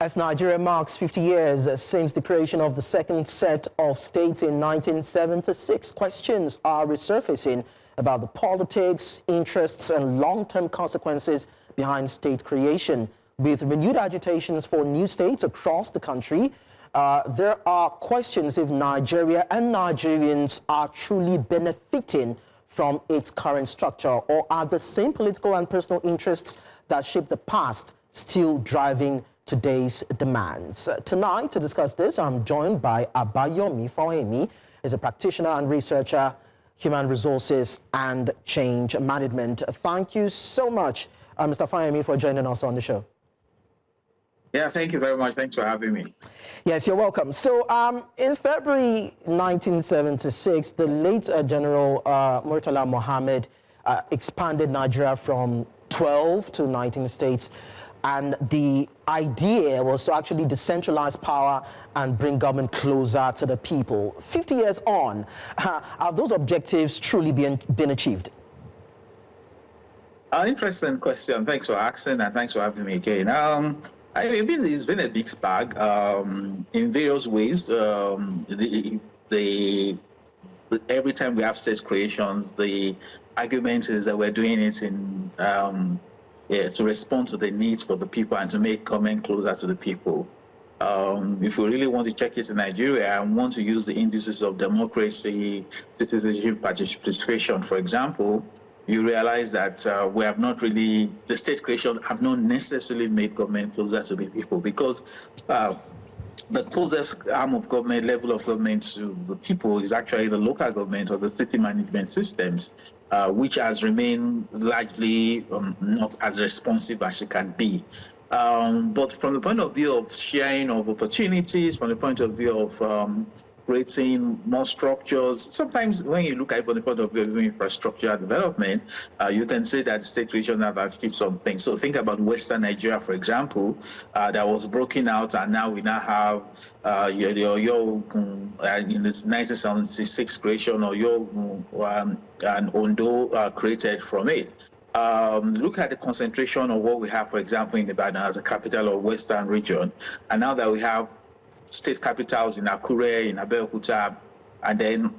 As Nigeria marks 50 years since the creation of the second set of states in 1976, questions are resurfacing about the politics, interests, and long-term consequences behind state creation. With renewed agitations for new states across the country, there are questions if Nigeria and Nigerians are truly benefiting from its current structure, or are the same political and personal interests that shaped the past still driving today's demands. Tonight, to discuss this, I'm joined by Abayomi Fawehinmi, is a practitioner and researcher, human resources and change management. Thank you so much, Mr. Fawehinmi, for joining us on the show. Yeah, thank you very much. Thanks for having me. Yes, you're welcome. So in February 1976, the late General Murtala Muhammed expanded Nigeria from 12 to 19 states. And the idea was to actually decentralize power and bring government closer to the people. 50 years on, have those objectives truly been achieved? Interesting question. Thanks for asking, and thanks for having me again. It's been a mixed bag in various ways. Every time we have state creations, the argument is that we're doing it in to respond to the needs for the people and to make government closer to the people. If we really want to check it in Nigeria and want to use the indices of democracy, citizenship, participation, for example, you realize that we have not really, the state creation have not necessarily made government closer to the people, because the closest arm of government, level of government to the people is actually the local government or the city management systems, which has remained largely not as responsive as it can be. But from the point of view of sharing of opportunities, from the point of view of creating more structures, sometimes when you look at it from the point of view of infrastructure development, you can say that the state creation have achieved something. So think about Western Nigeria, for example, that was broken out, and now we now have in the 1976 creation, or and Ondo created from it. Look at the concentration of what we have, for example, in Ibadan as a capital of Western region, and now that we have state capitals in Akure, in Abeokuta, and then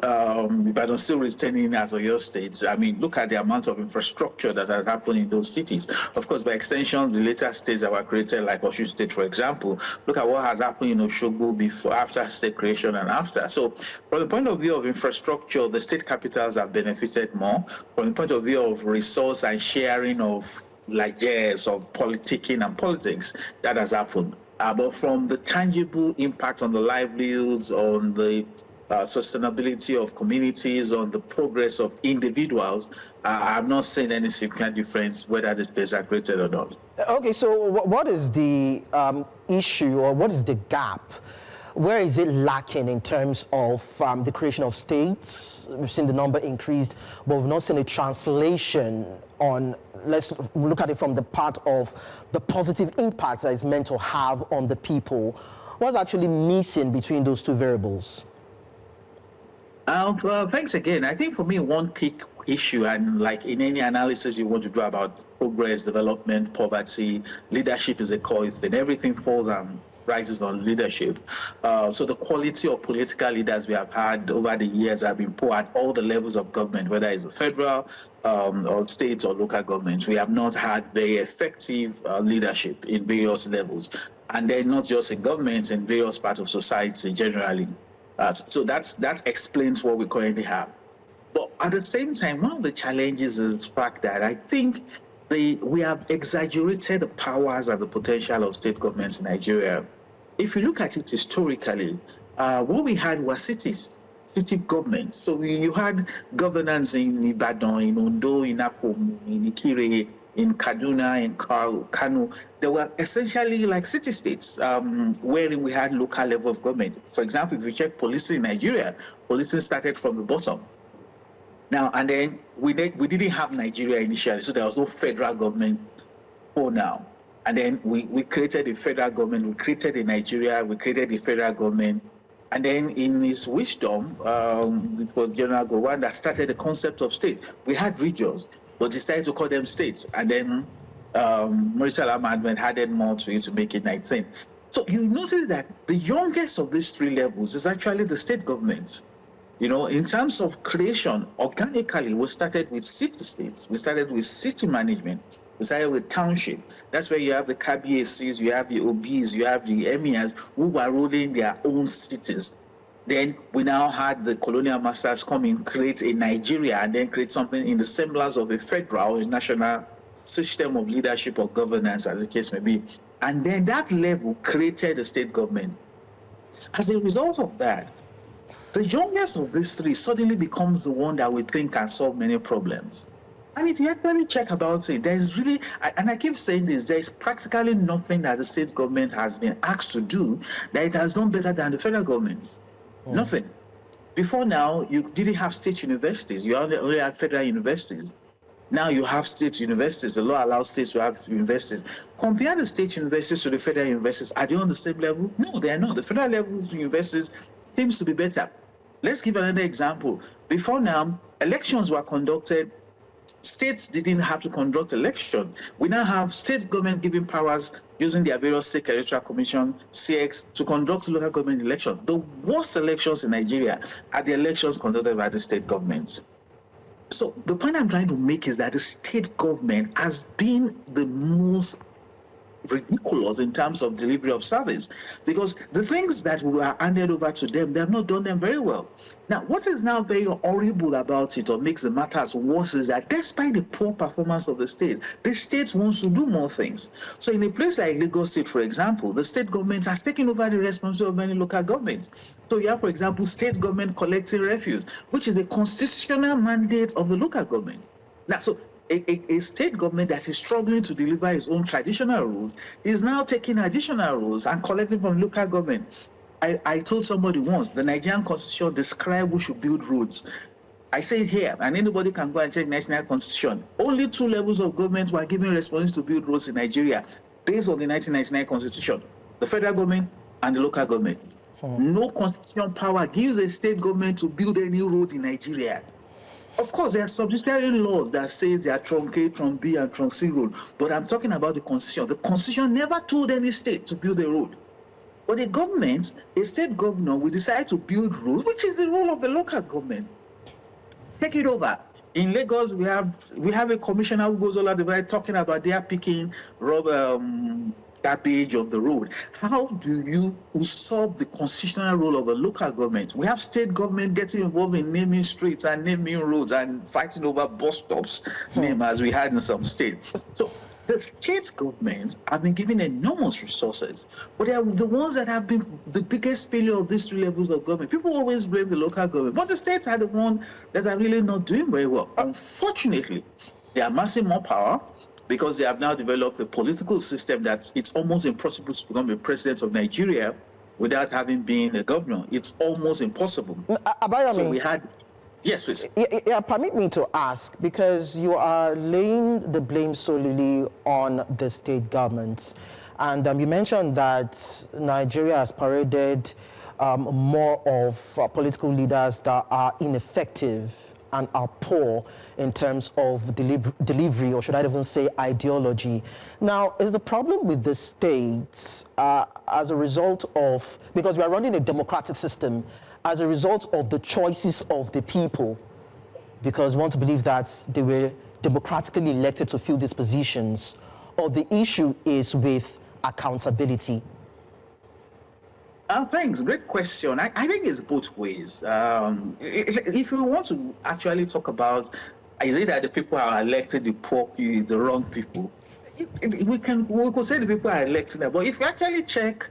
Ibadan still returning as Oyo State. I mean, look at the amount of infrastructure that has happened in those cities. Of course, by extension, the later states that were created, like Osun State, for example, look at what has happened in Osogbo before, after state creation and after. So from the point of view of infrastructure, the state capitals have benefited more. From the point of view of resource and sharing of largesse, of politicking and politics, that has happened. But from the tangible impact on the livelihoods, on the sustainability of communities, on the progress of individuals, I've not seen any significant difference whether the states are created or not. Okay, so what is the issue, or what is the gap? Where is it lacking in terms of the creation of states? We've seen the number increased, but we've not seen a translation on, let's look at it from the part of the positive impact that it's meant to have on the people. What's actually missing between those two variables? Thanks again. I think for me, one key issue, and like in any analysis you want to do about progress, development, poverty, leadership is a core thing. Everything falls and rises on leadership. So the quality of political leaders we have had over the years have been poor at all the levels of government, whether it's the federal or state or local government. We have not had very effective leadership in various levels, and then not just in government, in various parts of society generally. So that explains what we currently have. But at the same time, one of the challenges is the fact that I think we have exaggerated the powers and the potential of state governments in Nigeria. If you look at it historically, what we had were cities, city governments. So you had governance in Ibadan, in Ondo, in Apomu, in Ikire, in Kaduna, in Kano. They were essentially like city-states, wherein we had local level of government. For example, if you check policing in Nigeria, policing started from the bottom. Now, and then we didn't have Nigeria initially, so there was no federal government for now. And then we created a federal government, we created a Nigeria, we created a federal government. And then in his wisdom, it was General Gowon that started the concept of state. We had regions, but he started to call them states. And then Murtala Muhammed added more to it to make it 19. So you notice that the youngest of these three levels is actually the state government. You know, in terms of creation, organically, we started with city-states. We started with city management. We started with township. That's where you have the KBACs, you have the OBs, you have the emirs who were ruling their own cities. Then we now had the colonial masters come in, create a Nigeria, and then create something in the semblance of a federal, a national system of leadership or governance, as the case may be. And then that level created the state government. As a result of that, the youngest of these three suddenly becomes the one that we think can solve many problems. And if you actually check about it, there's really, and I keep saying this, there's practically nothing that the state government has been asked to do that it has done better than the federal government. Nothing. Before now, you didn't have state universities. You only had federal universities. Now you have state universities. The law allows states to have universities. Compare the state universities to the federal universities. Are they on the same level? No, they are not. The federal level universities seems to be better. Let's give another example. Before now, elections were conducted. States didn't have to conduct elections. We now have state government giving powers using their various state electoral commission, CX, to conduct local government elections. The worst elections in Nigeria are the elections conducted by the state governments. So the point I'm trying to make is that the state government has been the most ridiculous in terms of delivery of service, because the things that were handed over to them, they have not done them very well. Now, what is now very horrible about it, or makes the matters worse, is that despite the poor performance of the state wants to do more things. So in a place like Lagos State, for example, the state government has taken over the responsibility of many local governments. So you have, for example, state government collecting refuse, which is a constitutional mandate of the local government. Now, so a state government that is struggling to deliver its own traditional rules is now taking additional rules and collecting from local government. I told somebody once, the Nigerian Constitution describes who should build roads. I say it here, and anybody can go and check the National Constitution. Only two levels of government were given responsibility to build roads in Nigeria based on the 1999 Constitution: the federal government and the local government. No constitutional power gives a state government to build any road in Nigeria. Of course, there are subsidiary laws that says there are Trunk A, Trunk B, and Trunk C road, but I'm talking about the Constitution. The Constitution never told any state to build a road. But a government, a state governor, will decide to build roads, which is the role of the local government. Take it over. In Lagos, we have a commissioner who goes all over the way talking about they are picking garbage on the road. How do you usurp the constitutional role of a local government? We have state government getting involved in naming streets and naming roads and fighting over bus stops, name as we had in some states. So the state governments have been given enormous resources, but they are the ones that have been the biggest failure of these three levels of government. People always blame the local government, but the states are the ones that are really not doing very well. Unfortunately, they are amassing more power, because they have now developed a political system that it's almost impossible to become a president of Nigeria without having been a governor. It's almost impossible. Abayomi, so we had, yes, please. Yeah, permit me to ask, because you are laying the blame solely on the state governments. And you mentioned that Nigeria has paraded more of political leaders that are ineffective and are poor in terms of delivery, or should I even say ideology. Now, is the problem with the states as a result of, because we are running a democratic system, as a result of the choices of the people, because we want to believe that they were democratically elected to fill these positions, or the issue is with accountability? Thanks. Great question. I think it's both ways. If we want to actually talk about, is it that the people are elected the wrong people? We could say the people are electing them, but if you actually check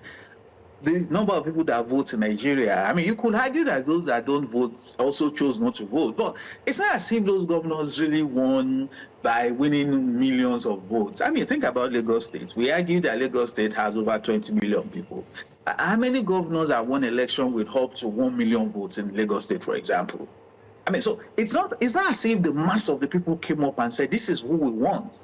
the number of people that vote in Nigeria, I mean, you could argue that those that don't vote also chose not to vote, but it's not as if those governors really won by winning millions of votes. I mean, think about Lagos State. We argue that Lagos State has over 20 million people. How many governors have won election with up to 1 million votes in Lagos State, for example? I mean, so it's not as if the mass of the people came up and said, this is who we want.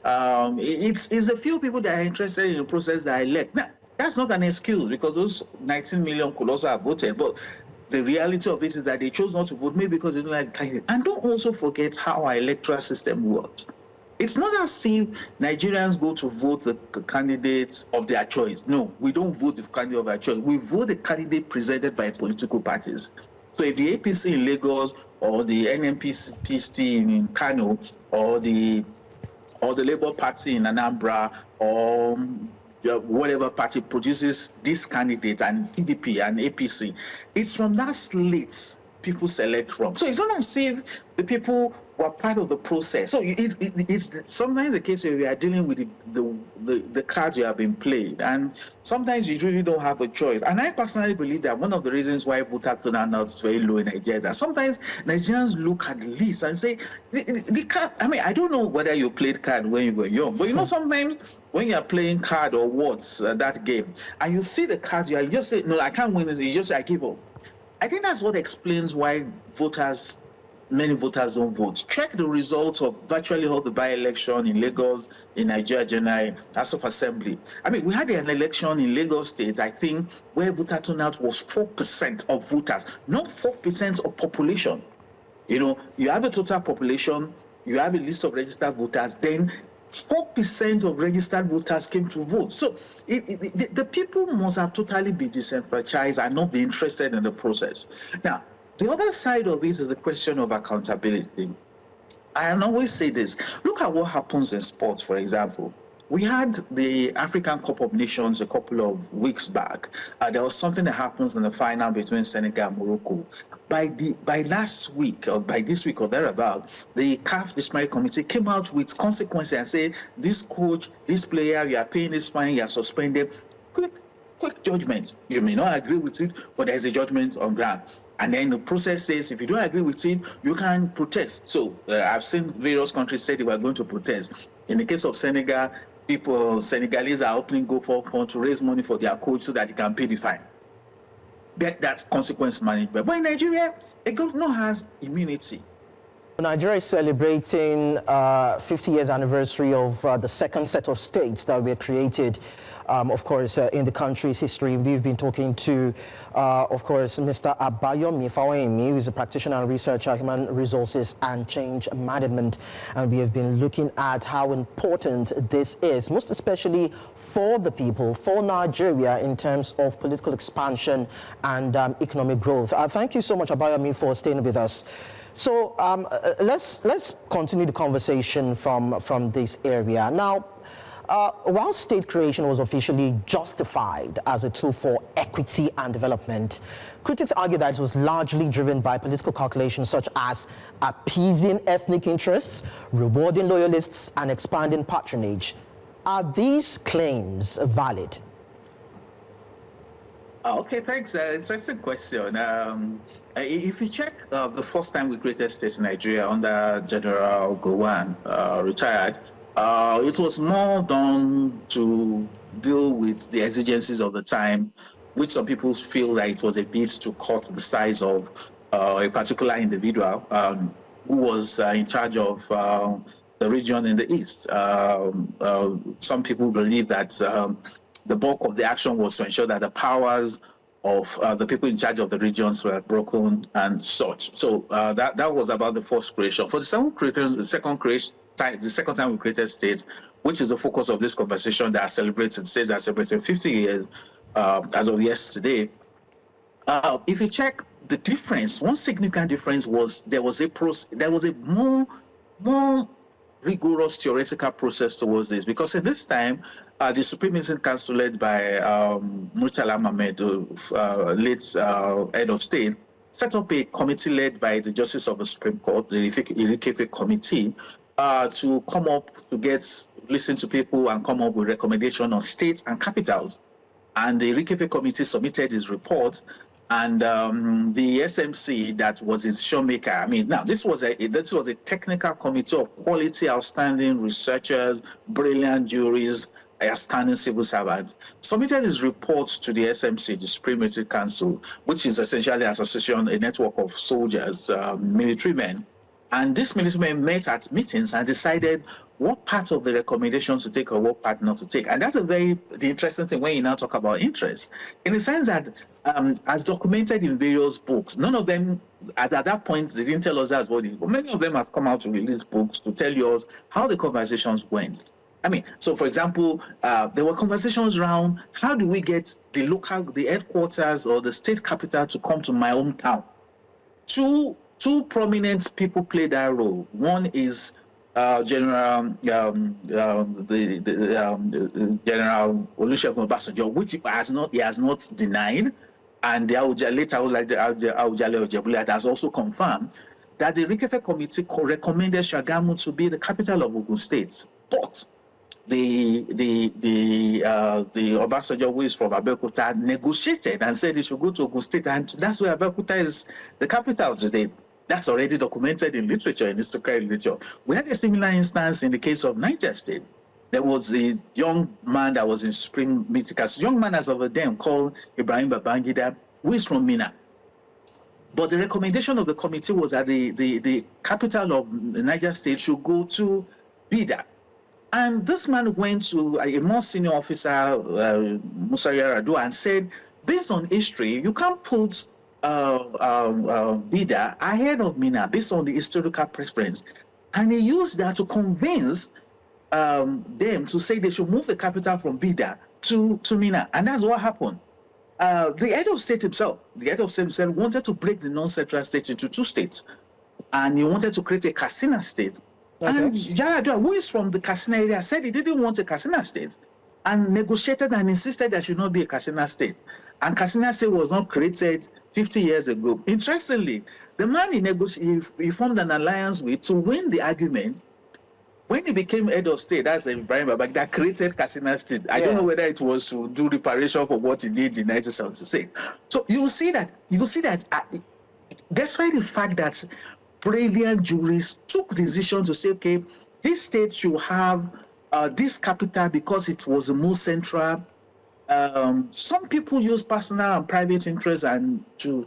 It's a few people that are interested in the process that elect. Now, that's not an excuse, because those 19 million could also have voted, but the reality of it is that they chose not to vote, maybe because they don't like the candidate. And don't also forget how our electoral system works. It's not as if Nigerians go to vote the candidates of their choice. No, we don't vote the candidate of our choice. We vote the candidate presented by political parties. So if the APC in Lagos or the NNPC in Kano or the Labour Party in Anambra or whatever party produces this candidate and PDP and APC, it's from that slate people select from. So it's not as if the people were part of the process. So it's sometimes the case where we are dealing with the cards you have been played, and sometimes you really don't have a choice. And I personally believe that one of the reasons why voter turnout is very low in Nigeria, that sometimes Nigerians look at the list and say, the card, I mean, I don't know whether you played card when you were young, but you know, sometimes when you're playing card or words, that game, and you see the card, you just say, no, I can't win this, it's just, I give up. I think that's what explains why many voters don't vote. Check the results of virtually all the by-election in Lagos, in Nigeria General, House of Assembly. I mean, we had an election in Lagos State, I think, where voter turnout was 4% of voters, not 4% of population. You know, you have a total population, you have a list of registered voters, then 4% of registered voters came to vote. So the people must have totally been disenfranchised and not be interested in the process. Now, the other side of it is the question of accountability. I always say this. Look at what happens in sports, for example. We had the African Cup of Nations a couple of weeks back. There was something that happens in the final between Senegal and Morocco. By last week, or by this week or thereabout, the CAF disciplinary committee came out with consequences and said, this coach, this player, you are paying this fine, you are suspended. Quick judgment. You may not agree with it, but there's a judgment on ground. And then the process says, if you don't agree with it, you can protest. So I've seen various countries say they were going to protest. In the case of Senegal, Senegalese are opening GoFund to raise money for their coach so that he can pay the fine. That's consequence management. But in Nigeria, a governor has immunity. Nigeria is celebrating 50 years anniversary of the second set of states that were created, of course, in the country's history. We've been talking to, of course, Mr. Abayomi Fawehinmi, who is a practitioner and researcher, human resources and change management. And we have been looking at how important this is, most especially for the people, for Nigeria, in terms of political expansion and economic growth. Thank you so much, Abayomi, for staying with us. So let's continue the conversation from this area. Now, while state creation was officially justified as a tool for equity and development, critics argue that it was largely driven by political calculations such as appeasing ethnic interests, rewarding loyalists, and expanding patronage. Are these claims valid? Okay, thanks. Interesting question. If you check the first time we created states in Nigeria under General Gowon, retired, it was more done to deal with the exigencies of the time, which some people feel that it was a bit to cut the size of a particular individual who was in charge of the region in the east. Some people believe that the bulk of the action was to ensure that the powers of the people in charge of the regions were broken and such. So that was about the first creation. For the second time we created states, which is the focus of this conversation that are celebrated, states are celebrating 50 years as of yesterday. If you check the difference, one significant difference was there was a more rigorous theoretical process towards this, because at this time, the Supreme Military Council, led by Murtala Muhammed, late head of state, set up a committee led by the Justice of the Supreme Court, the Irikefe Committee, to come up, listen to people and come up with recommendations on states and capitals. And the Irikefe Committee submitted its report, and the SMC that was its showmaker. I mean, now this was a technical committee of quality, outstanding researchers, brilliant juries, outstanding civil servants, submitted its reports to the SMC, the Supreme Military Council, which is essentially an association, a network of soldiers, military men. And these military men met at meetings and decided what part of the recommendations to take or what part not to take. And that's the interesting thing when you now talk about interest, in the sense that as documented in various books, none of them at that point, they didn't tell us that's what it is, but many of them have come out to release books to tell us how the conversations went. I mean, so for example, there were conversations around how do we get the headquarters or the state capital to come to my hometown. Two prominent people play that role. One is General Olusegun Obasanjo, which he has not denied, and the Awujale Ojebule has also confirmed that the Rikefe Committee recommended Shagamu to be the capital of Ogun State, but the Obasanjo, who is from Abeokuta, negotiated and said it should go to Ogun State, and that's where Abeokuta is the capital today. That's already documented in literature, in historical literature. We had a similar instance in the case of Niger State. There was a young man that was in Supreme Mythicus, young man as of the then called Ibrahim Babangida, who is from Mina. But the recommendation of the committee was that the capital of Niger State should go to Bida. And this man went to a more senior officer, Musa Yar'Adua, and said, based on history, you can't put Bida ahead of Mina based on the historical preference. And he used that to convince them to say they should move the capital from Bida to Mina. And that's what happened. The head of state himself wanted to break the non-central states into two states. And he wanted to create a Katsina state. Okay. And Yar'Adua, who is from the Katsina area, said he didn't want a Katsina state and negotiated and insisted there should not be a Katsina state. And Katsina State was not created 50 years ago. Interestingly, the man he formed an alliance with to win the argument. When he became head of state, that's Ibrahim Babangida, that created Katsina State. I don't know whether it was to do reparation for what he did in 1976. So you see that despite the fact that brilliant jurists took decision to say, okay, this state should have this capital because it was the most central. Some people use personal and private interests and to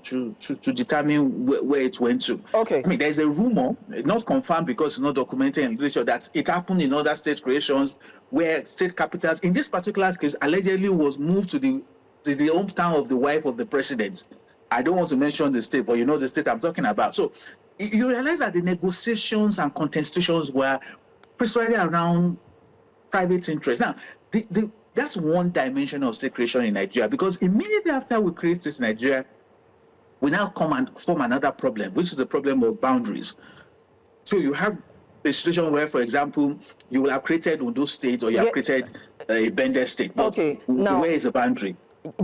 determine where it went to. Okay. I mean, there's a rumor, not confirmed because it's not documented in literature, that it happened in other state creations where state capitals, in this particular case, allegedly was moved to the hometown of the wife of the president. I don't want to mention the state, but you know the state I'm talking about. So you realize that the negotiations and contestations were precisely around private interests. Now, that's one dimension of state creation in Nigeria, because immediately after we create this Nigeria, we now come and form another problem, which is the problem of boundaries. So you have a situation where, for example, you will have created Ondo State or you have created a Bende State. But now, where is the boundary?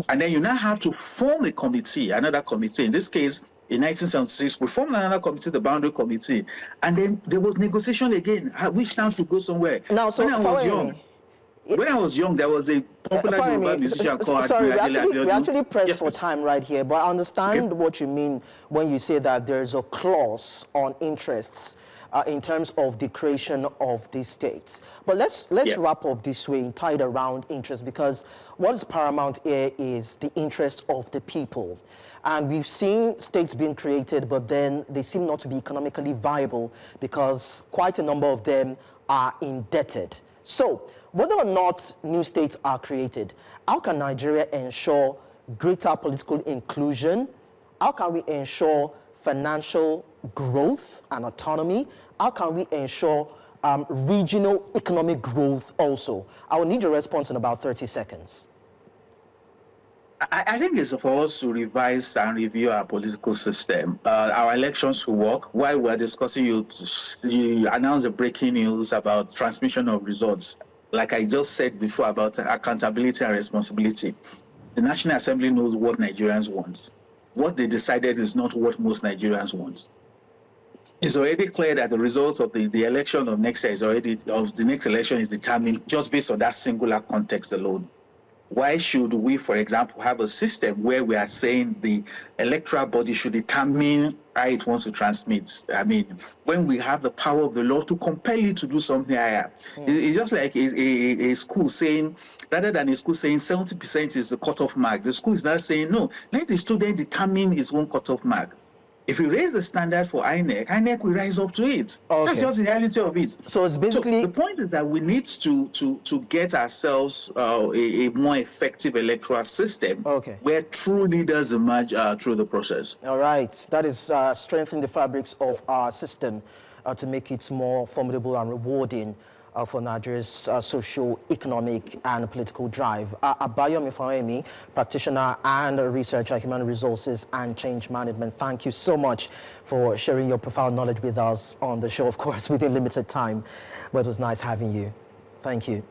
And then you now have to form a committee, another committee. In this case, in 1976, we formed another committee, the Boundary Committee. And then there was negotiation again, which town should go somewhere. Now, so when I was young, there was a popular Yoruba musician called... Sorry, we actually pressed for time right here, but I understand what you mean when you say that there's a clause on interests in terms of the creation of these states. But let's wrap up this way, tied around interest, because what is paramount here is the interest of the people. And we've seen states being created, but then they seem not to be economically viable because quite a number of them are indebted. So whether or not new states are created, how can Nigeria ensure greater political inclusion? How can we ensure financial growth and autonomy? How can we ensure regional economic growth also? I will need your response in about 30 seconds. I think it's for us to revise and review our political system. Our elections will work. While we're discussing, you announced the breaking news about transmission of results. Like I just said before about accountability and responsibility. The National Assembly knows what Nigerians want. What they decided is not what most Nigerians want. It's already clear that the results of the election of next year the next election is determined just based on that singular context alone. Why should we, for example, have a system where we are saying the electoral body should determine how it wants to transmit? I mean, when we have the power of the law to compel you to do something higher. It's just like a school saying, rather than a school saying 70% is the cutoff mark, the school is now saying, no, let the student determine his own cutoff mark. If we raise the standard for INEC will rise up to it. Okay. That's just the reality of it. So it's basically... So the point is that we need to get ourselves a more effective electoral system where true leaders emerge through the process. All right. That is strengthening the fabrics of our system to make it more formidable and rewarding for Nigeria's socio-economic and political drive. Abayomi Fawehinmi, practitioner and researcher, human resources and change management, thank you so much for sharing your profound knowledge with us on the show, of course, within limited time. But it was nice having you. Thank you.